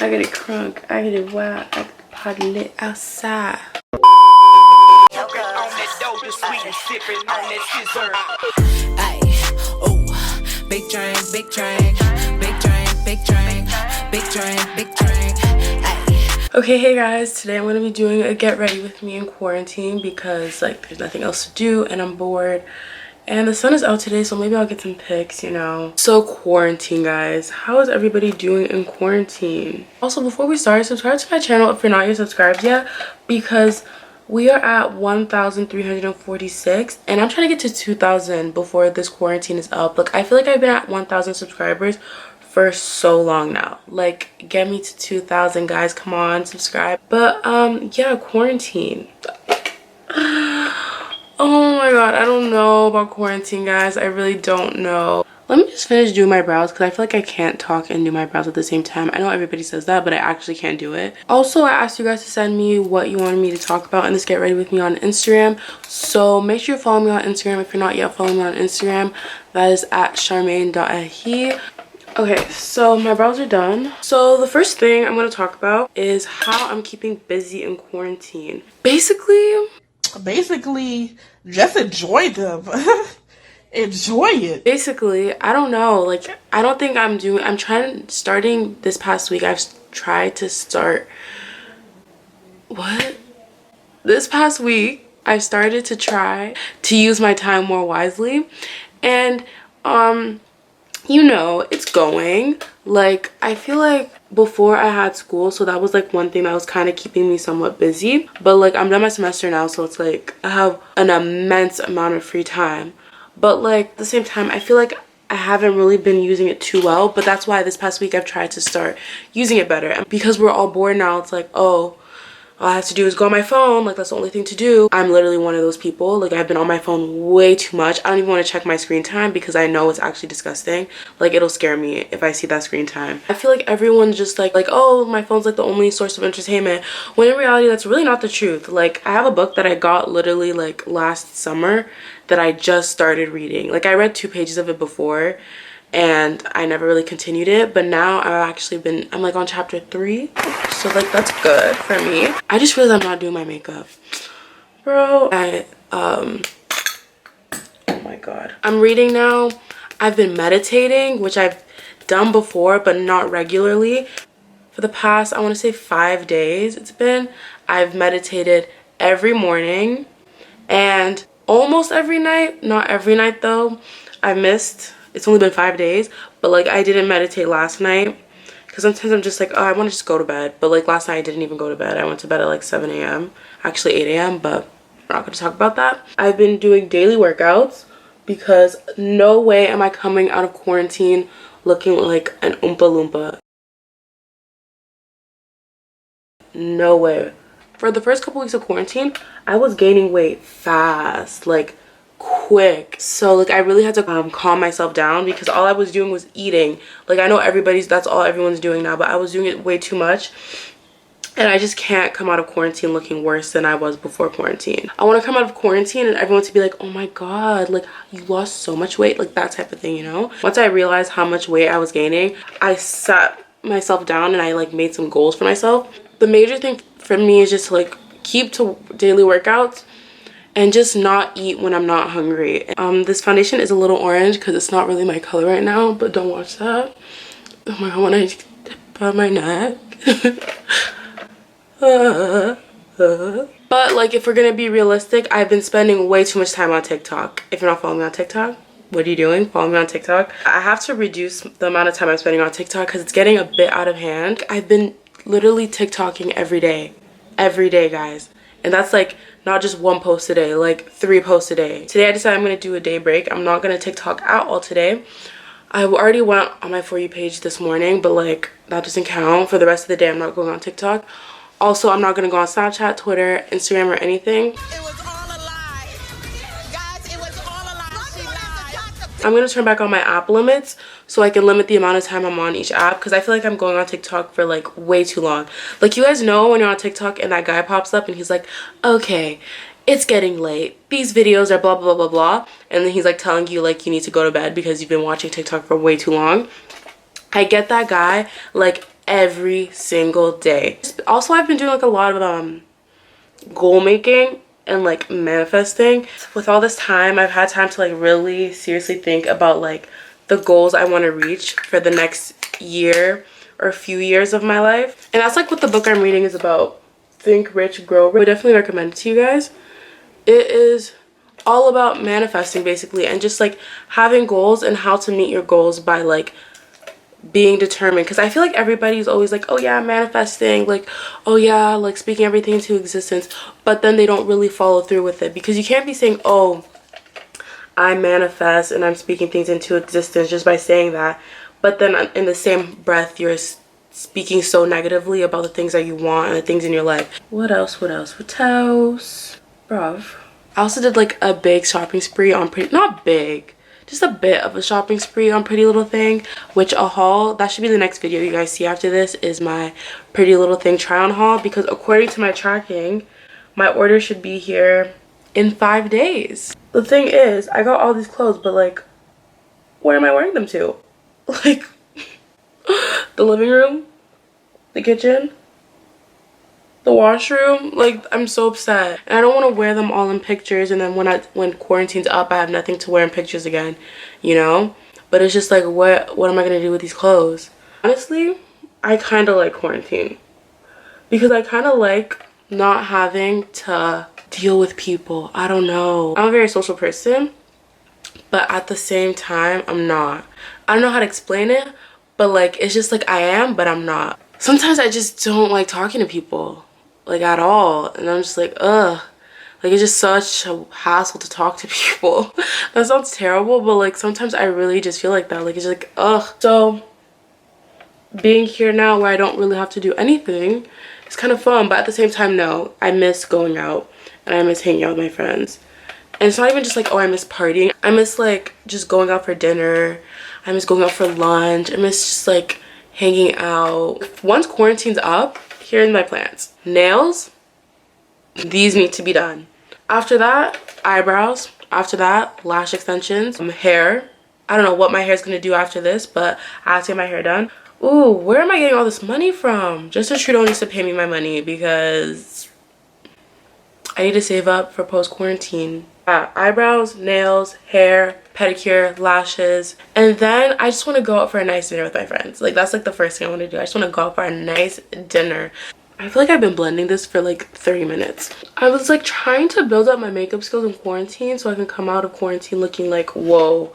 I get it crunk, I get it wild, I get the party lit outside. Big drink, big drink, big drink, big drink, big drink, big drink. Okay, hey guys, today I'm gonna be doing a get ready with me in quarantine because like there's nothing else to do and I'm bored. And the sun is out today, so maybe I'll get some pics, you know. So quarantine, guys. How is everybody doing in quarantine? Also, before we start, subscribe to my channel if you're not yet subscribed yet, because we are at 1,346 and I'm trying to get to 2,000 before this quarantine is up. Like, I feel like I've been at 1,000 subscribers for so long now. Like, get me to 2,000, guys. Come on, subscribe. But yeah, quarantine. Oh my god, I don't know about quarantine, guys. I really don't know. Let me just finish doing my brows because I feel like I can't talk and do my brows at the same time. I know everybody says that, but I actually can't do it. Also, I asked you guys to send me what you wanted me to talk about in this Get Ready With Me on Instagram. So make sure you follow me on Instagram if you're not yet following me on Instagram. That is at Sharmaine.ahi. Okay, so my brows are done. So the first thing I'm going to talk about is how I'm keeping busy in quarantine. Basically, just enjoy them. Enjoy it. Basically, I don't know, like, I don't think starting this past week, I've tried to start, this past week I started to try to use my time more wisely, and you know, it's going. Like, I feel like before I had school, so that was like one thing that was kind of keeping me somewhat busy, but like I'm done my semester now, so it's like I have an immense amount of free time. But like at the same time, I feel like I haven't really been using it too well, but that's why this past week I've tried to start using it better. And because we're all bored now, it's like, oh, all I have to do is go on my phone. Like, that's the only thing to do. I'm literally one of those people. Like, I've been on my phone way too much. I don't even want to check my screen time because I know it's actually disgusting. Like, it'll scare me if I see that screen time. I feel like everyone's just like, oh, my phone's like the only source of entertainment, when in reality that's really not the truth. Like, I have a book that I got literally like last summer that I just started reading. Like, I read 2 pages of it before and I never really continued it, but now I'm like on chapter 3, so like that's good for me. I just realized I'm not doing my makeup, bro. Oh my god, I'm reading now. I've been meditating, which I've done before but not regularly. For the past, I want to say 5 days I've meditated every morning and almost every night. Not every night though, I missed. It's only been 5 days, but like I didn't meditate last night because sometimes I'm just like, oh, I want to just go to bed. But like last night I didn't even go to bed. I went to bed at like 7 a.m. Actually 8 a.m. but we're not going to talk about that. I've been doing daily workouts because no way am I coming out of quarantine looking like an Oompa Loompa. No way. For the first couple weeks of quarantine, I was gaining weight fast, like quick. So like I really had to calm myself down because all I was doing was eating. Like, I know that's all everyone's doing now, but I was doing it way too much. And I just can't come out of quarantine looking worse than I was before quarantine. I want to come out of quarantine and everyone to be like, oh my god, like you lost so much weight, like that type of thing, you know? Once I realized how much weight I was gaining, I sat myself down and I like made some goals for myself. The major thing for me is just to like keep to daily workouts and just not eat when I'm not hungry. This foundation is a little orange because it's not really my color right now, but don't watch that. Oh my god, when I dip on my neck. But like, if we're gonna be realistic, I've been spending way too much time on TikTok. If you're not following me on TikTok, what are you doing? Follow me on TikTok. I have to reduce the amount of time I'm spending on TikTok because it's getting a bit out of hand. I've been literally TikToking every day, guys. And that's like not just 1 post a day, like 3 posts a day. Today I decided I'm gonna do a day break. I'm not gonna TikTok at all today. I already went on my For You page this morning, but like that doesn't count. For the rest of the day, I'm not going on TikTok. Also, I'm not gonna go on Snapchat, Twitter, Instagram, or anything. It was all a lie. Guys, it was all a lie. She lied. I'm gonna turn back on my app limits so I can limit the amount of time I'm on each app, because I feel like I'm going on TikTok for like way too long. Like, you guys know when you're on TikTok and that guy pops up and he's like, okay, it's getting late, these videos are blah blah blah blah, and then he's like telling you like you need to go to bed because you've been watching TikTok for way too long. I get that guy like every single day. Also, I've been doing like a lot of goal making and like manifesting. With all this time, I've had time to like really seriously think about like the goals I want to reach for the next year or a few years of my life. And that's like what the book I'm reading is about. Think Rich, Grow Rich. I would definitely recommend it to you guys. It is all about manifesting basically, and just like having goals and how to meet your goals by like being determined. Because I feel like everybody's always like, oh yeah, manifesting, like, oh yeah, like speaking everything into existence, but then they don't really follow through with it. Because you can't be saying, oh, I manifest and I'm speaking things into existence just by saying that, but then in the same breath you're speaking so negatively about the things that you want and the things in your life. What else? Bruv. I also did like a big shopping spree on not big, just a bit of a shopping spree on Pretty Little Thing, which a haul, that should be the next video you guys see after this, is my Pretty Little Thing try on haul, because according to my tracking, my order should be here in 5 days. The thing is, I got all these clothes, but like, where am I wearing them to? Like, the living room, the kitchen, the washroom. Like, I'm so upset, and I don't want to wear them all in pictures, and then when quarantine's up, I have nothing to wear in pictures again, you know. But it's just like, what am I gonna do with these clothes? Honestly, I kind of like quarantine because I kind of like not having to deal with people. I don't know, I'm a very social person, but at the same time I'm not. I don't know how to explain it, but like, it's just like I am, but I'm not. Sometimes I just don't like talking to people, like, at all, and I'm just like, ugh, like, it's just such a hassle to talk to people. That sounds terrible, but like, sometimes I really just feel like that, like, it's just like, ugh. So being here now where I don't really have to do anything, it's kind of fun, but at the same time, no, I miss going out and I miss hanging out with my friends. And it's not even just like, oh, I miss partying. I miss like just going out for dinner. I miss going out for lunch. I miss just like hanging out. Once quarantine's up, here's my plans. Nails, these need to be done. After that, eyebrows. After that, lash extensions. Hair. I don't know what my hair is gonna do after this, but I have to get my hair done. Ooh, where am I getting all this money from? Justin Trudeau needs to pay me my money because I need to save up for post-quarantine. Eyebrows, nails, hair, pedicure, lashes, and then I just want to go out for a nice dinner with my friends. Like, that's like the first thing I want to do. I just want to go out for a nice dinner. I feel like I've been blending this for like 30 minutes. I was like trying to build up my makeup skills in quarantine so I can come out of quarantine looking like, whoa,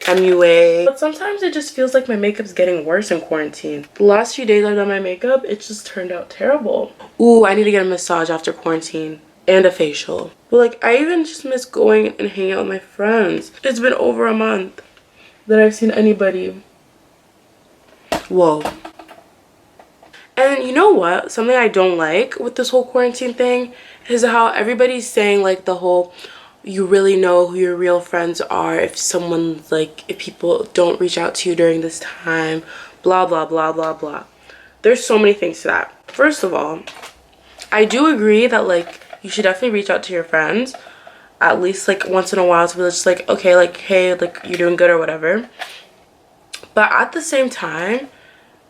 MUA. But sometimes it just feels like my makeup's getting worse in quarantine. The last few days I've done my makeup, it just turned out terrible. Ooh, I need to get a massage after quarantine. And a facial. But like, I even just miss going and hanging out with my friends. It's been over a month that I've seen anybody. Whoa. And you know what? Something I don't like with this whole quarantine thing is how everybody's saying like the whole, you really know who your real friends are if someone's like, if people don't reach out to you during this time, blah, blah, blah, blah, blah. There's so many things to that. First of all, I do agree that like, you should definitely reach out to your friends at least like once in a while to be just like, okay, like, hey, like, you're doing good or whatever. But at the same time,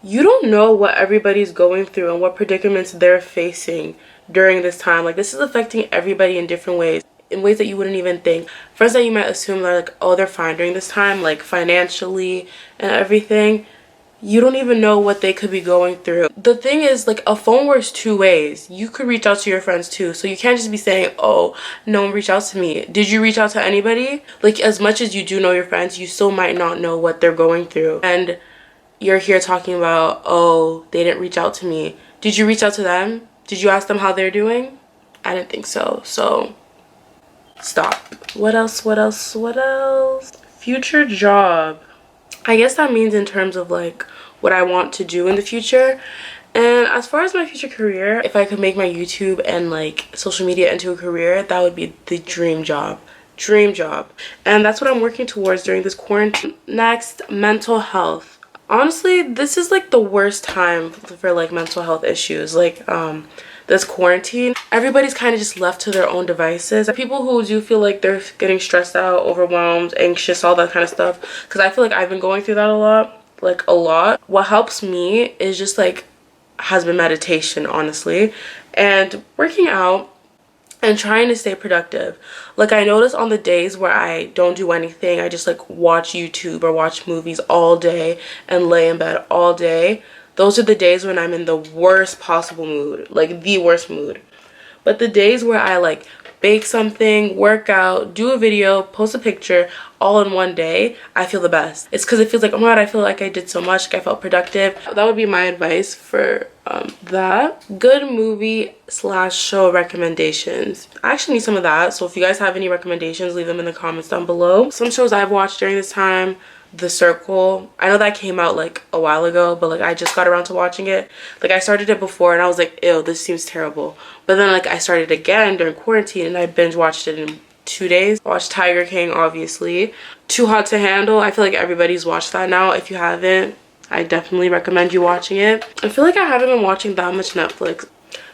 you don't know what everybody's going through and what predicaments they're facing during this time. Like, this is affecting everybody in different ways, in ways that you wouldn't even think. Friends that you might assume they're like, oh, they're fine during this time, like financially and everything. You don't even know what they could be going through. The thing is, like, a phone works two ways. You could reach out to your friends too. So you can't just be saying, oh, no one reached out to me. Did you reach out to anybody? Like, as much as you do know your friends, you still might not know what they're going through. And you're here talking about, oh, they didn't reach out to me. Did you reach out to them? Did you ask them how they're doing? I didn't think so. So stop. What else? Future job. I guess that means in terms of like what I want to do in the future. And as far as my future career, if I could make my YouTube and like social media into a career, that would be the dream job. And that's what I'm working towards during this quarantine. Next, mental health. Honestly, this is like the worst time for like mental health issues. Like this quarantine, everybody's kind of just left to their own devices. People who do feel like they're getting stressed out, overwhelmed, anxious, all that kind of stuff, because I feel like I've been going through that a lot. like a lot. What helps me is just like has been meditation, honestly, and working out and trying to stay productive. Like I notice on the days where I don't do anything, I just like watch YouTube or watch movies all day and lay in bed all day. Those are the days when I'm in the worst possible mood, like the worst mood. But the days where I like bake something, work out, do a video, post a picture all in one day, I feel the best. It's because it feels like, oh my god, I feel like I did so much, like I felt productive. That would be my advice for that. Good movie slash show recommendations. I actually need some of that, so if you guys have any recommendations, leave them in the comments down below. Some shows I've watched during this time: The Circle. I know that came out like a while ago, but like I just got around to watching it. Like I started it before and I was like, ew, this seems terrible. But then like I started again during quarantine and I binge watched it in 2 days. I watched Tiger King, obviously. Too Hot to Handle. I feel like everybody's watched that now. If you haven't, I definitely recommend you watching it. I feel like I haven't been watching that much Netflix.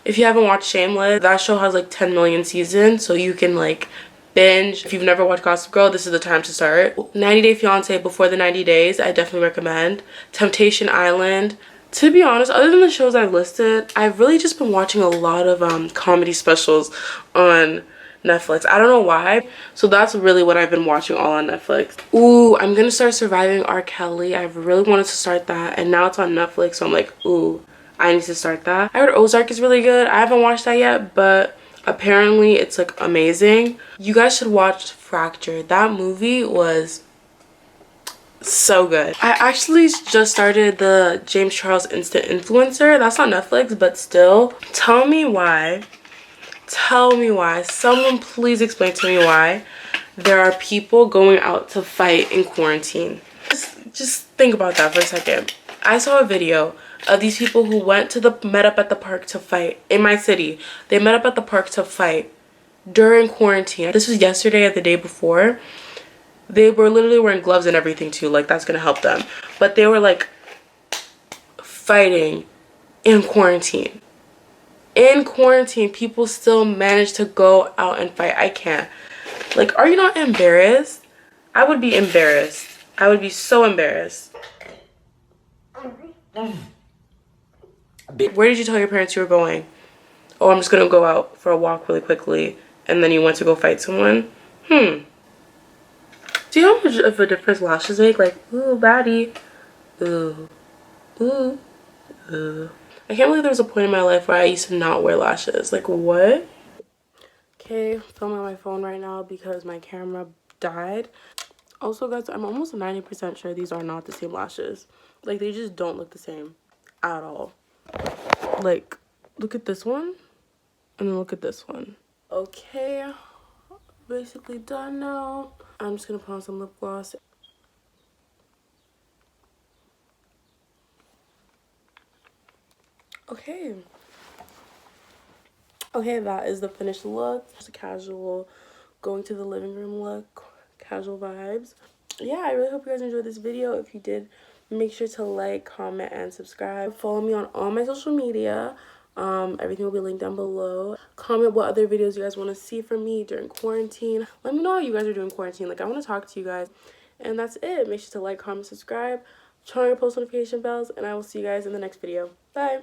If you haven't watched Shameless, that show has like 10 million seasons, so you can like binge. If you've never watched Gossip Girl, this is the time to start. 90 Day Fiance, Before the 90 Days, I definitely recommend. Temptation Island. To be honest, other than the shows I've listed, I've really just been watching a lot of comedy specials on Netflix. I don't know why. So that's really what I've been watching all on Netflix. Ooh, I'm gonna start Surviving R. Kelly. I've really wanted to start that, and now it's on Netflix, so I'm like, ooh, I need to start that. I heard Ozark is really good. I haven't watched that yet, but apparently it's like amazing. You guys should watch Fractured. That movie was so good. I actually just started the James Charles Instant Influencer. That's on Netflix, but still. Tell me why. Someone please explain to me why there are people going out to fight in quarantine. Just think about that for a second. I saw a video of these people who met up at the park to fight in my city. They met up at the park to fight during quarantine. This was yesterday or the day before. They were literally wearing gloves and everything too, like that's gonna help them. But they were like fighting in quarantine. In quarantine, people still manage to go out and fight. I can't. Like, are you not embarrassed? I would be embarrassed. I would be so embarrassed. Where did you tell your parents you were going? Oh, I'm just gonna go out for a walk really quickly, and then you went to go fight someone? See how much of a difference lashes make? Like, ooh, baddie. Ooh. Ooh. Ooh. I can't believe there was a point in my life where I used to not wear lashes. Like, what? Okay, filming on my phone right now because my camera died. Also, guys, I'm almost 90% sure these are not the same lashes. Like, they just don't look the same at all. Like, look at this one, and then look at this one. Okay, basically done now. I'm just gonna put on some lip gloss. Okay, that is the finished look. Just a casual going to the living room look, casual vibes. Yeah, I really hope you guys enjoyed this video. If you did, make sure to like, comment, and subscribe. Follow me on all my social media. Everything will be linked down below. Comment what other videos you guys want to see from me during quarantine. Let me know how you guys are doing quarantine. Like, I want to talk to you guys. And that's it. Make sure to like, comment, subscribe, turn on your post notification bells, and I will see you guys in the next video. Bye.